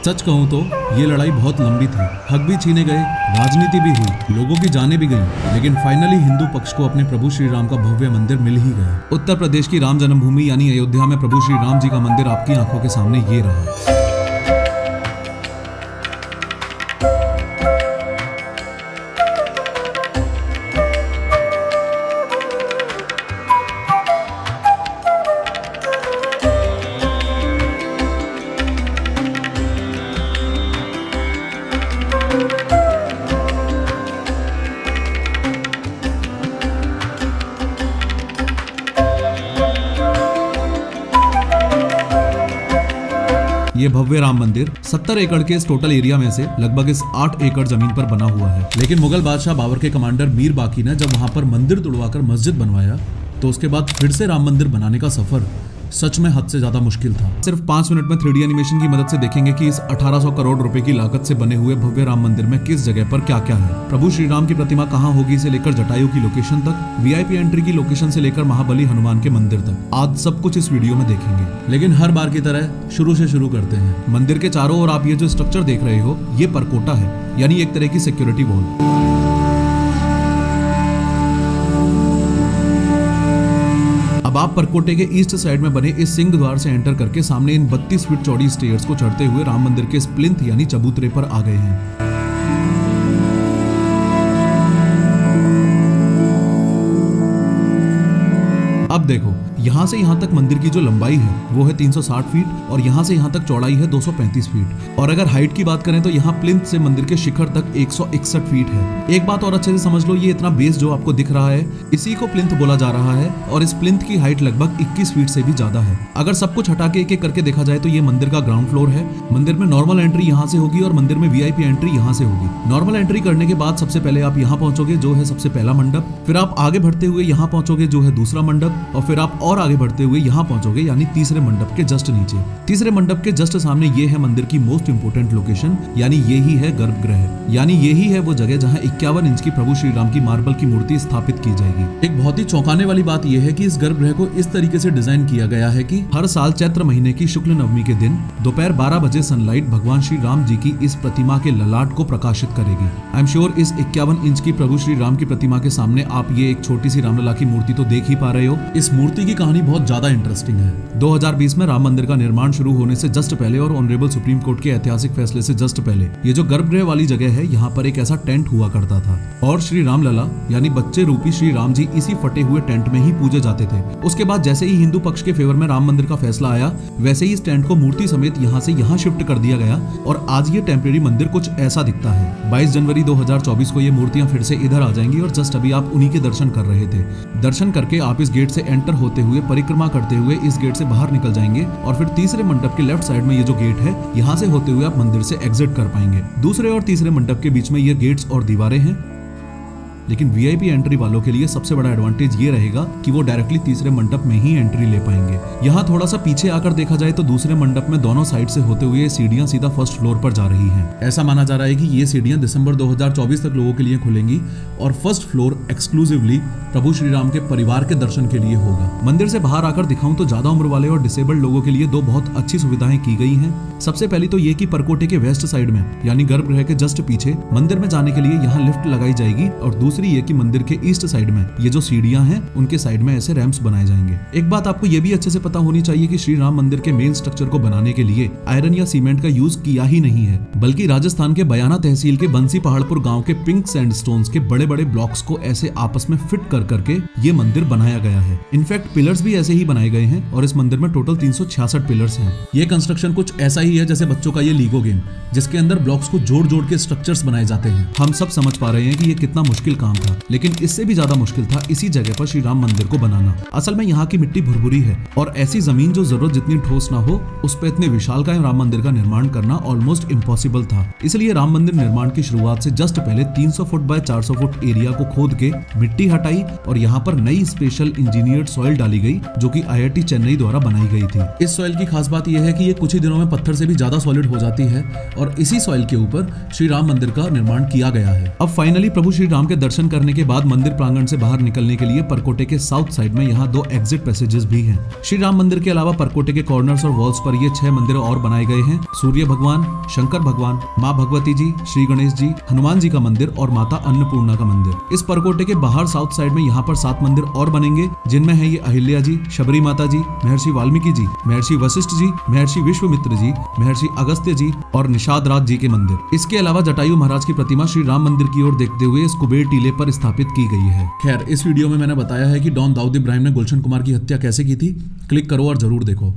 सच कहूँ तो ये लड़ाई बहुत लंबी थी। हक भी छीने गए, राजनीति भी हुई, लोगों की जानें भी गई, लेकिन फाइनली हिंदू पक्ष को अपने प्रभु श्री राम का भव्य मंदिर मिल ही गया। उत्तर प्रदेश की राम जन्मभूमि यानी अयोध्या में प्रभु श्री राम जी का मंदिर आपकी आंखों के सामने ये रहा। ये भव्य राम मंदिर 70 एकड़ के इस टोटल एरिया में से लगभग इस 8 एकड़ जमीन पर बना हुआ है। लेकिन मुगल बादशाह बाबर के कमांडर मीर बाकी ने जब वहां पर मंदिर तुड़वाकर मस्जिद बनवाया तो उसके बाद फिर से राम मंदिर बनाने का सफर सच में हद से ज्यादा मुश्किल था। सिर्फ 5 मिनट में 3D एनिमेशन की मदद से देखेंगे कि इस 1800 करोड़ रुपए की लागत से बने हुए भव्य राम मंदिर में किस जगह पर क्या क्या है। प्रभु श्री राम की प्रतिमा कहाँ होगी से लेकर जटायु की लोकेशन तक, VIP एंट्री की लोकेशन से लेकर महाबली हनुमान के मंदिर तक, आज सब कुछ इस वीडियो में देखेंगे। लेकिन हर बार की तरह शुरू से शुरू करते हैं। मंदिर के चारों ओर आप ये जो स्ट्रक्चर देख रहे हो ये परकोटा है, यानी एक तरह की सिक्योरिटी वॉल। अब आप परकोटे के ईस्ट साइड में बने इस सिंह द्वार से एंटर करके सामने इन 32 फीट चौड़ी स्टेयर्स को चढ़ते हुए राम मंदिर के प्लिंथ यानी चबूतरे पर आ गए हैं। अब देखो, यहाँ से यहाँ तक मंदिर की जो लंबाई है वो है 360 फीट और यहाँ से यहाँ तक चौड़ाई है 235 फीट। और अगर हाइट की बात करें तो यहाँ प्लिंथ से मंदिर के शिखर तक 161 फीट है। एक बात और अच्छे से समझ लो, ये इतना बेस जो आपको दिख रहा है इसी को प्लिंथ बोला जा रहा है और इस प्लिंथ की हाइट लगभग 21 फीट से भी ज्यादा है। अगर सब कुछ हटा के एक एक करके देखा जाए तो ये मंदिर का ग्राउंड फ्लोर है। मंदिर में नॉर्मल एंट्री यहाँ से होगी और मंदिर में VIP एंट्री यहाँ से होगी। नॉर्मल एंट्री करने के बाद सबसे पहले आप यहाँ पहुंचोगे जो है सबसे पहला मंडप, फिर आप आगे बढ़ते हुए यहाँ पहुंचोगे जो है दूसरा मंडप, और फिर आप और आगे बढ़ते हुए यहाँ पहुंचोगे यानी तीसरे मंडप के जस्ट नीचे। तीसरे मंडप के जस्ट सामने ये है मंदिर की मोस्ट इंपोर्टेंट लोकेशन, यानी यही है गर्भगृह, यानी यही है वो जगह जहाँ 51 इंच की प्रभु श्री राम की मार्बल की मूर्ति स्थापित की जाएगी। एक बहुत ही चौंकाने वाली बात यह है कि इस गर्भगृह को इस तरीके से डिजाइन किया गया है कि हर साल चैत्र महीने की शुक्ल नवमी के दिन दोपहर 12 बजे सनलाइट भगवान श्री राम जी की इस प्रतिमा के ललाट को प्रकाशित करेगी। आई एम श्योर इस 51 इंच की प्रभु श्री राम की प्रतिमा के सामने आप ये एक छोटी सी रामलला की मूर्ति तो देख ही पा रहे हो। इस मूर्ति की कहानी बहुत ज्यादा इंटरेस्टिंग है। 2020 में राम मंदिर का निर्माण शुरू होने से जस्ट पहले और ऑनरेबल सुप्रीम कोर्ट के ऐतिहासिक फैसले से जस्ट पहले ये जो गर्भगृह वाली जगह है यहाँ पर एक ऐसा टेंट हुआ करता था और श्री राम लला यानी बच्चे रूपी श्री राम जी इसी फटे हुए टेंट में ही पूजे जाते थे। उसके बाद जैसे ही हिंदू पक्ष के फेवर में राम मंदिर का फैसला आया वैसे ही इस टेंट को मूर्ति समेत यहाँ से यहाँ शिफ्ट कर दिया गया और आज ये टेम्परेरी मंदिर कुछ ऐसा दिखता है। 22 जनवरी 2024 को ये मूर्तियां फिर से इधर आ जाएंगी और जस्ट अभी आप उन्हीं के दर्शन कर रहे थे। दर्शन करके आप इस गेट से एंटर होते हुए परिक्रमा करते हुए इस गेट से बाहर निकल जाएंगे और फिर तीसरे मंडप के लेफ्ट साइड में ये जो गेट है यहाँ से होते हुए आप मंदिर से एग्जिट कर पाएंगे। दूसरे और तीसरे मंडप के बीच में ये गेट्स और दीवारें हैं, लेकिन VIP एंट्री वालों के लिए सबसे बड़ा एडवांटेज ये रहेगा कि वो डायरेक्टली तीसरे मंडप में ही एंट्री ले पाएंगे। यहाँ थोड़ा सा पीछे आकर देखा जाए तो दूसरे मंडप में दोनों साइड से होते हुए सीढ़ियां सीधा फर्स्ट फ्लोर पर जा रही हैं। ऐसा माना जा रहा है कि ये सीढ़ियां दिसंबर 2024 तक लोगों के लिए खुलेंगी और फर्स्ट फ्लोर एक्सक्लूसिवली प्रभु श्री राम के परिवार के दर्शन के लिए होगा। मंदिर से बाहर आकर दिखाऊं तो ज्यादा उम्र वाले और डिसेबल्ड लोगों के लिए दो बहुत अच्छी सुविधाएं की गई हैं। सबसे पहली तो ये कि परकोटे के वेस्ट साइड में यानी गर्भगृह के जस्ट पीछे मंदिर में जाने के लिए यहाँ लिफ्ट लगाई जाएगी और दूसरी ये कि मंदिर के ईस्ट साइड में ये जो सीढ़ियां हैं उनके साइड में ऐसे रैंप्स बनाए जाएंगे। एक बात आपको ये भी अच्छे से पता होनी चाहिए कि श्री राम मंदिर के मेन स्ट्रक्चर को बनाने के लिए आयरन या सीमेंट का यूज किया ही नहीं है, बल्कि राजस्थान के बयाना तहसील के बंसी पहाड़पुर गांव के पिंक सैंडस्टोन्स के बड़े बड़े ब्लॉक्स को ऐसे आपस में फिट कर करके ये मंदिर बनाया गया है। इनफैक्ट पिलर्स भी ऐसे ही बनाए गए हैं और इस मंदिर में टोटल 366 पिलर्स हैं। ये कंस्ट्रक्शन कुछ ऐसा ही है जैसे बच्चों का ये लीगो गेम जिसके अंदर ब्लॉक्स को जोड़ जोड़ के स्ट्रक्चर्स बनाए जाते हैं। हम सब समझ पा रहे हैं कि ये कितना मुश्किल काम था, लेकिन इससे भी ज्यादा मुश्किल था इसी जगह पर श्री राम मंदिर को बनाना। असल में यहाँ की मिट्टी भुरभुरी है और ऐसी जमीन जो जरूरत जितनी ठोस ना हो उस पर इतने विशालकाय राम मंदिर का निर्माण करना ऑलमोस्ट इम्पॉसिबल था। इसलिए राम मंदिर निर्माण की शुरुआत से जस्ट पहले 300 फुट बाय 400 फुट एरिया को खोद के मिट्टी हटाई और यहाँ पर नई स्पेशल इंजीनियर्ड सॉइल डाली गई जो कि IIT चेन्नई द्वारा बनाई गई थी। इस सॉइल की खास बात यह है कि ये कुछ ही दिनों में पत्थर से भी ज्यादा सॉलिड हो जाती है और इसी सॉइल के ऊपर श्री राम मंदिर का निर्माण किया गया है। अब फाइनली प्रभु श्री राम के दर्शन दर्शन करने के बाद मंदिर प्रांगण से बाहर निकलने के लिए परकोटे के साउथ साइड में यहाँ 2 एग्जिट पैसेजेस भी हैं। श्री राम मंदिर के अलावा परकोटे के कॉर्नर्स और वॉल्स पर ये 6 मंदिर और बनाए गए हैं। सूर्य भगवान, शंकर भगवान, माँ भगवती जी, श्री गणेश जी, हनुमान जी का मंदिर और माता अन्नपूर्णा का मंदिर। इस परकोटे के बाहर साउथ साइड में यहाँ पर 7 मंदिर और बनेंगे, जिनमें है ये अहिल्या जी, शबरी माता जी, महर्षि वाल्मीकि जी, महर्षि वशिष्ठ जी, महर्षि विश्वामित्र जी, महर्षि अगस्त्य जी और निषाद राज जी के मंदिर। इसके अलावा जटायु महाराज की प्रतिमा श्री राम मंदिर की ओर देखते हुए इस कुबेर टीले पर स्थापित की गई है। खैर, इस वीडियो में मैंने बताया है कि डॉन दाऊद इब्राहिम ने गुलशन कुमार की हत्या कैसे की थी। क्लिक करो और जरूर देखो।